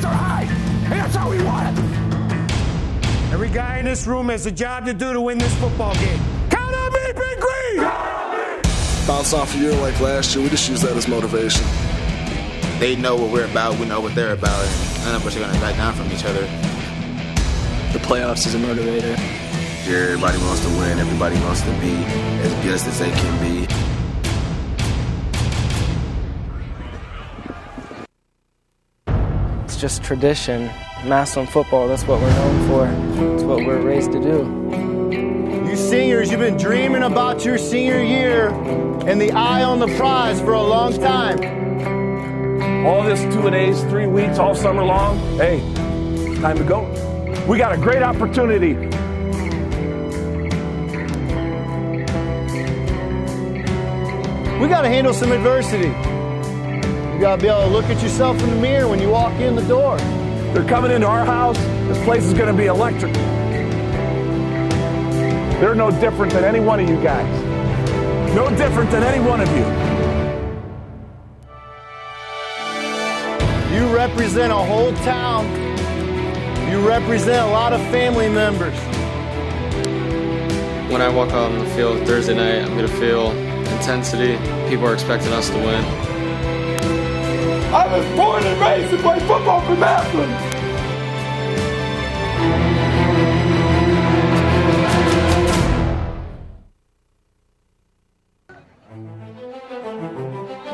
are high. And that's how we want it. Every guy in this room has a job to do to win this football game. Count on me, Big Green! Bounce off a year like last year, we just use that as motivation. They know what we're about, we know what they're about, and none of us are going to back down from each other. The playoffs is a motivator. Here, everybody wants to win, everybody wants to be as best as they can be. It's just tradition. Massillon football, that's what we're known for. It's what we're raised to do. You seniors, you've been dreaming about your senior year and the eye on the prize for a long time. All this 2-a-days, 3 weeks, all summer long. Hey, time to go. We got a great opportunity. We got to handle some adversity. You got to be able to look at yourself in the mirror when you walk in the door. They're coming into our house. This place is going to be electric. They're no different than any one of you guys. No different than any one of you. You represent a whole town. You represent a lot of family members. When I walk out on the field Thursday night, I'm going to feel intensity. People are expecting us to win. I was born and raised to play football for Massillon.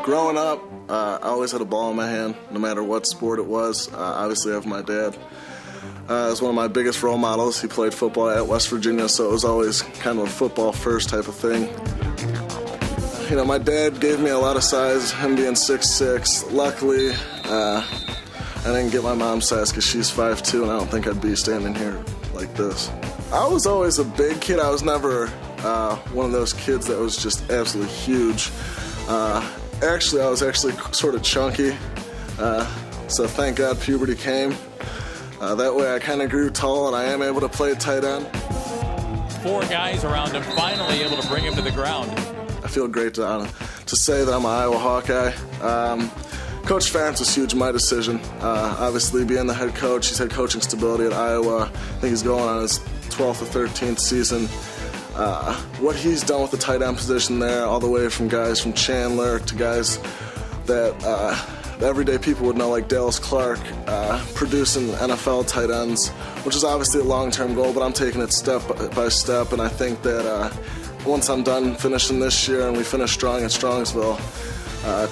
Growing up, I always had a ball in my hand, no matter what sport it was. Obviously, I have my dad. As one of my biggest role models. He played football at West Virginia, so it was always kind of a football first type of thing. You know, my dad gave me a lot of size, him being 6'6". Luckily, I didn't get my mom's size because she's 5'2", and I don't think I'd be standing here like this. I was always a big kid. I was never one of those kids that was just absolutely huge. Actually, I was sort of chunky, so thank God puberty came. That way I kind of grew tall, and I am able to play tight end. 4 guys around him, finally able to bring him to the ground. I feel great to say that I'm an Iowa Hawkeye. Coach Ferentz was huge in my decision. Obviously, being the head coach, he's had coaching stability at Iowa. I think he's going on his 12th or 13th season. What he's done with the tight end position there, all the way from guys from Chandler to guys that everyday people would know, like Dallas Clark, producing NFL tight ends, which is obviously a long-term goal, but I'm taking it step by step, and I think that once I'm done finishing this year and we finish strong at Strongsville,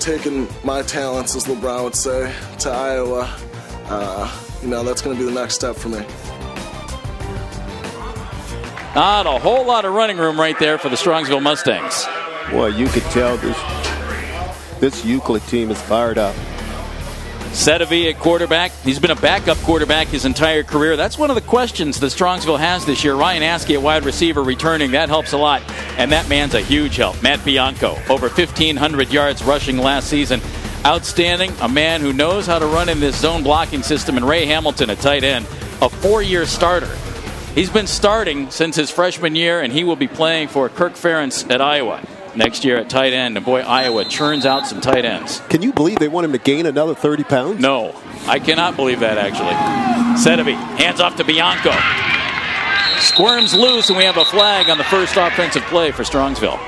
taking my talents, as LeBron would say, to Iowa, that's going to be the next step for me. Not a whole lot of running room right there for the Strongsville Mustangs. Boy, you could tell this Euclid team is fired up. Sedavi at quarterback. He's been a backup quarterback his entire career. That's one of the questions that Strongsville has this year. Ryan Askey at wide receiver returning. That helps a lot. And that man's a huge help. Matt Bianco, over 1,500 yards rushing last season. Outstanding. A man who knows how to run in this zone blocking system. And Ray Hamilton at tight end, a 4-year starter. He's been starting since his freshman year, and he will be playing for Kirk Ferentz at Iowa next year at tight end. And boy, Iowa churns out some tight ends. Can you believe they want him to gain another 30 pounds? No, I cannot believe that, actually. Sedavi, hands off to Bianco. Squirms loose, and we have a flag on the first offensive play for Strongsville.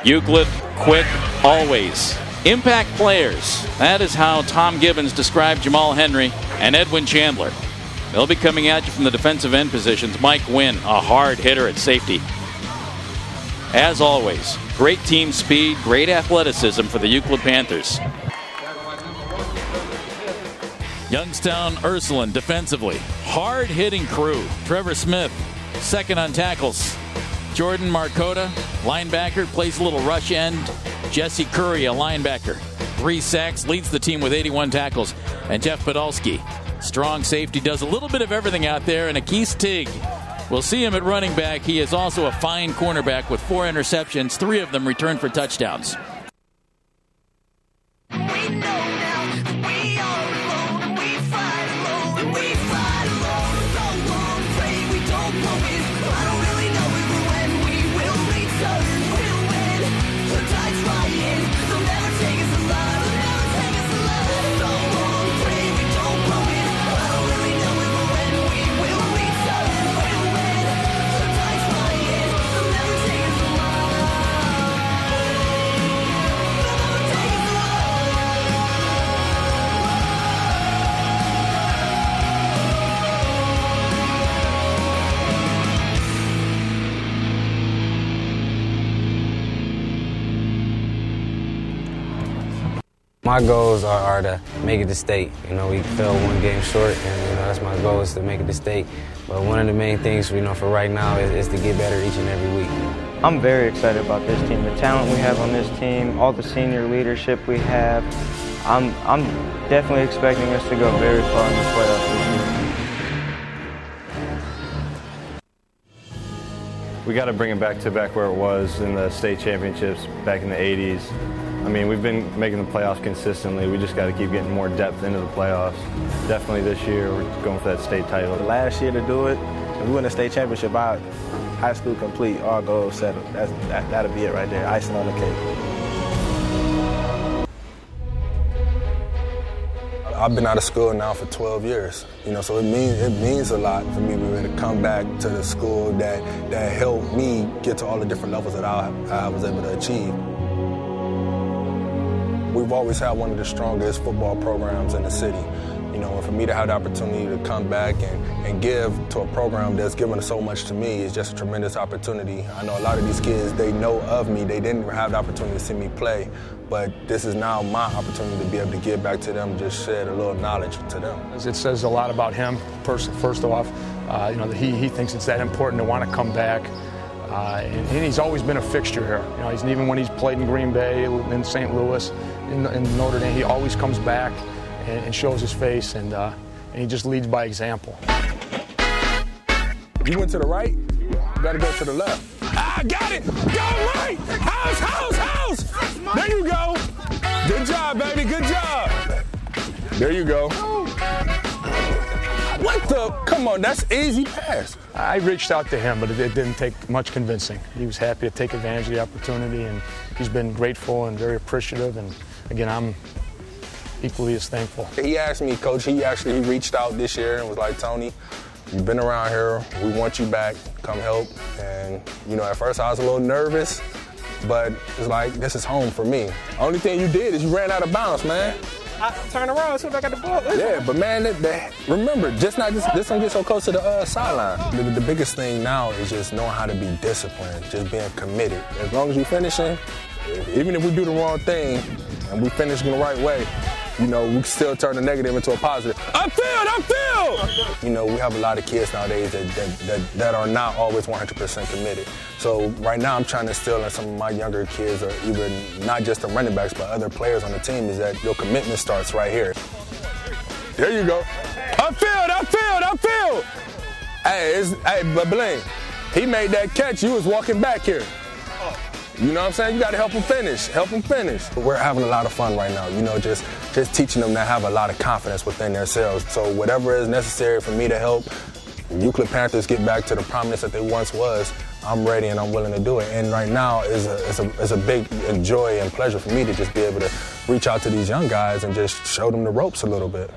Euclid, quick, always. Impact players. That is how Tom Gibbons described Jamal Henry and Edwin Chandler. They'll be coming at you from the defensive end positions. Mike Wynn, a hard hitter at safety. As always, great team speed, great athleticism for the Euclid Panthers. Youngstown Ursuline defensively. Hard-hitting crew. Trevor Smith, second on tackles. Jordan Marcota, linebacker, plays a little rush end. Jesse Curry, a linebacker. 3 sacks, leads the team with 81 tackles. And Jeff Podolsky, strong safety, does a little bit of everything out there. And Akis Tig, we'll see him at running back. He is also a fine cornerback with 4 interceptions, 3 of them returned for touchdowns. My goals are to make it to state. You know, we fell one game short, and you know that's my goal is to make it to state. But one of the main things, you know, for right now is to get better each and every week. I'm very excited about this team. The talent we have on this team, all the senior leadership we have. I'm definitely expecting us to go very far in the playoffs this year. We got to bring it back where it was in the state championships back in the 80s. I mean, we've been making the playoffs consistently. We just got to keep getting more depth into the playoffs. Definitely this year, we're going for that state title. The last year to do it, if we win the state championship, high school complete, all goals settled. That'll be it right there, icing on the cake. I've been out of school now for 12 years, you know, so it means a lot for me to be able to come back to the school that helped me get to all the different levels that I was able to achieve. We've always had one of the strongest football programs in the city. You know, and for me to have the opportunity to come back and give to a program that's given so much to me is just a tremendous opportunity. I know a lot of these kids, they know of me. They didn't have the opportunity to see me play, but this is now my opportunity to be able to give back to them, just shed a little knowledge to them. It says a lot about him, first off. You know, that he thinks it's that important to want to come back. And he's always been a fixture here. You know, even when he's played in Green Bay, in St. Louis, in Notre Dame, he always comes back and shows his face, and he just leads by example. You went to the right, you gotta go to the left. I got it! Go right! House! There you go! Good job, baby, good job! There you go. What the? Come on, that's easy pass. I reached out to him, but it didn't take much convincing. He was happy to take advantage of the opportunity, and he's been grateful and very appreciative, and again, I'm equally as thankful. He asked me, Coach, he reached out this year and was like, Tony, you've been around here, we want you back, come help. And, you know, at first I was a little nervous, but it's like, this is home for me. Only thing you did is you ran out of bounds, man. I turned around as soon as I got the ball. Yeah, but man, remember, this don't get so close to the sideline. The biggest thing now is just knowing how to be disciplined, just being committed. As long as you're finishing, even if we do the wrong thing and we finish in the right way, you know, we can still turn the negative into a positive. Upfield! You know, we have a lot of kids nowadays that are not always 100% committed. So right now I'm trying to instill in some of my younger kids, or even not just the running backs, but other players on the team, is that your commitment starts right here. There you go. Upfield! Hey, but Blaine, he made that catch. You was walking back here. You know what I'm saying? You got to help them finish. We're having a lot of fun right now, you know, just teaching them to have a lot of confidence within themselves. So whatever is necessary for me to help Euclid Panthers get back to the prominence that they once was, I'm ready and I'm willing to do it. And right now is a big joy and pleasure for me to just be able to reach out to these young guys and just show them the ropes a little bit.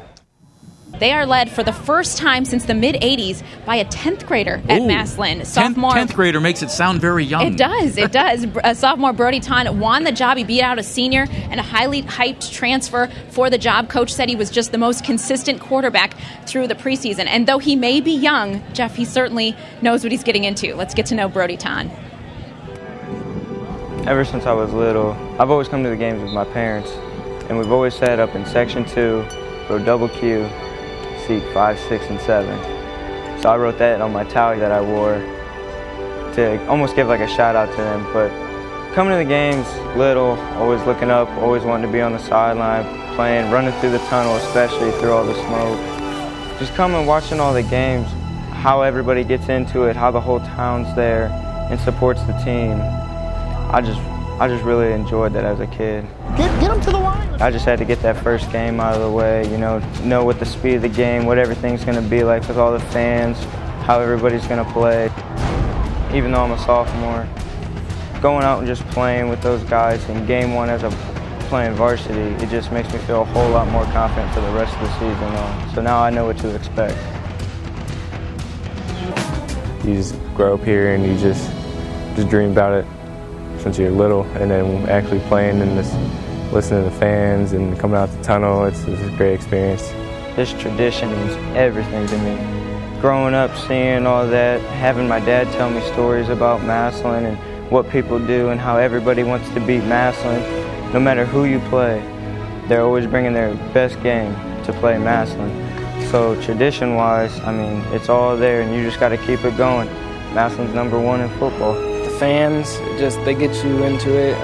They are led for the first time since the mid-'80s by a 10th grader at Massillon. Sophomore 10th grader makes it sound very young. It does. Sophomore Brody Ton won the job. He beat out a senior and a highly hyped transfer for the job. Coach said he was just the most consistent quarterback through the preseason. And though he may be young, Jeff, he certainly knows what he's getting into. Let's get to know Brody Ton. Ever since I was little, I've always come to the games with my parents, and we've always sat up in Section 2, row double Q, seat 5, 6, and 7. So I wrote that on my towel that I wore to almost give like a shout out to them. But coming to the games, little, always looking up, always wanting to be on the sideline, playing, running through the tunnel, especially through all the smoke. Just coming, watching all the games, how everybody gets into it, how the whole town's there and supports the team. I just really enjoyed that as a kid. Get him to the line. I just had to get that first game out of the way, you know what the speed of the game, what everything's going to be like with all the fans, how everybody's going to play. Even though I'm a sophomore, going out and just playing with those guys in game one as I'm playing varsity, it just makes me feel a whole lot more confident for the rest of the season. So now I know what to expect. You just grow up here and you just dream about it since you're little, and then actually playing and just listening to the fans and coming out the tunnel, it's a great experience. This tradition means everything to me. Growing up, seeing all that, having my dad tell me stories about Massillon and what people do and how everybody wants to beat Massillon, no matter who you play. they're always bringing their best game to play Massillon. So tradition-wise, I mean, it's all there, and you just got to keep it going. Massillon's #1 in football. The fans, they get you into it.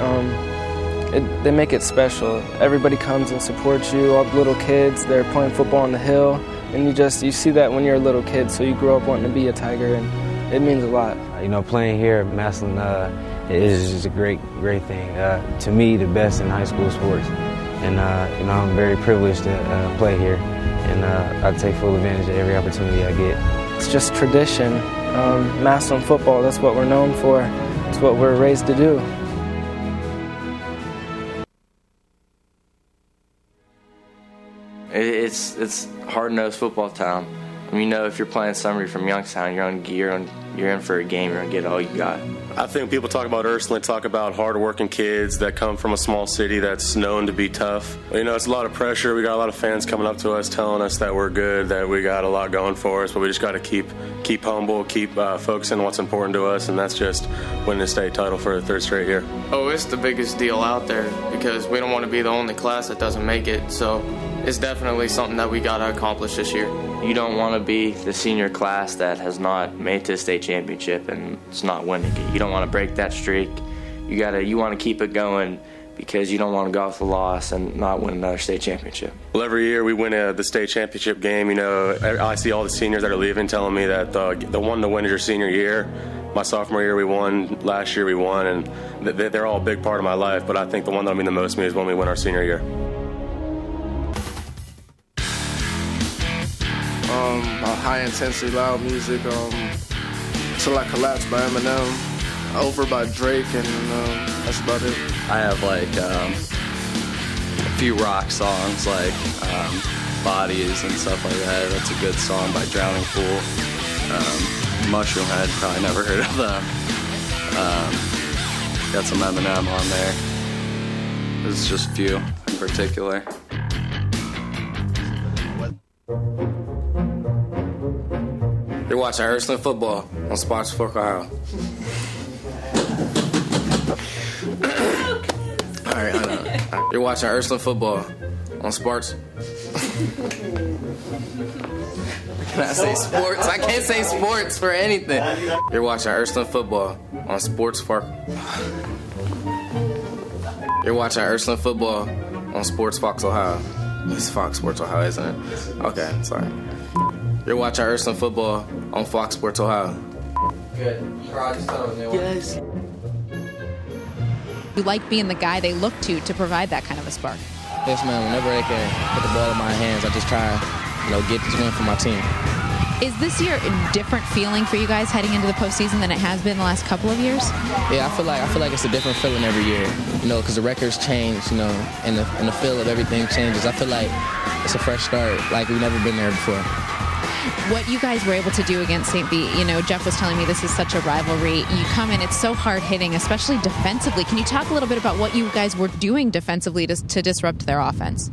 They make it special. Everybody comes and supports you. All the little kids, they're playing football on the hill, and you see that when you're a little kid. So you grow up wanting to be a Tiger, and it means a lot. You know, playing here at Massillon is just a great thing. To me, the best in high school sports, and you know, I'm very privileged to play here, and I take full advantage of every opportunity I get. It's just tradition. Massillon football, that's what we're known for. It's what we're raised to do. It's hard-nosed football town. I mean, you know, if you're playing somebody from Youngstown, you're in for a game. You're gonna get all you got. I think when people talk about Ursuline, talk about hard-working kids that come from a small city that's known to be tough. You know, it's a lot of pressure. We got a lot of fans coming up to us, telling us that we're good, that we got a lot going for us, but we just got to keep humble, keep focusing on what's important to us, and that's just winning a state title for the 3rd straight year. Oh, it's the biggest deal out there because we don't want to be the only class that doesn't make it. So it's definitely something that we got to accomplish this year. You don't want to be the senior class that has not made it to the state championship and it's not winning it. You don't want to break that streak. You want to keep it going because you don't want to go off the loss and not win another state championship. Well, every year we win the state championship game. You know, I see all the seniors that are leaving telling me that the one to win is your senior year. My sophomore year we won, last year we won, and they're all a big part of my life, but I think the one that'll mean the most to me is when we win our senior year. High intensity, loud music. Till I Collapse by Eminem, Over by Drake, and that's about it. I have like a few rock songs like Bodies and stuff like that. That's a good song by Drowning Pool. Mushroom Head, probably never heard of them. Got some Eminem on there. There's just a few in particular. You're watching Ursuline football on Sports Fork, Ohio. All right, I know. You're watching Ursuline football on Sports. Can I say sports? I can't say sports for anything. You're watching Ursuline football on Sports Fork. You're watching Ursuline football on Sports Fox, Ohio. It's Fox Sports Ohio, isn't it? Okay, sorry. You're watching Ursuline football on Fox Sports Ohio. Good. Yes. You like being the guy they look to provide that kind of a spark. Yes, man. Whenever they can put the ball in my hands, I just try to get this win for my team. Is this year a different feeling for you guys heading into the postseason than it has been the last couple of years? Yeah, I feel like it's a different feeling every year. You know, because the records change. You know, and the feel of everything changes. I feel like it's a fresh start, like we've never been there before. What you guys were able to do against St. B, you know, Jeff was telling me this is such a rivalry. You come in, it's so hard hitting, especially defensively. Can you talk a little bit about what you guys were doing defensively to disrupt their offense?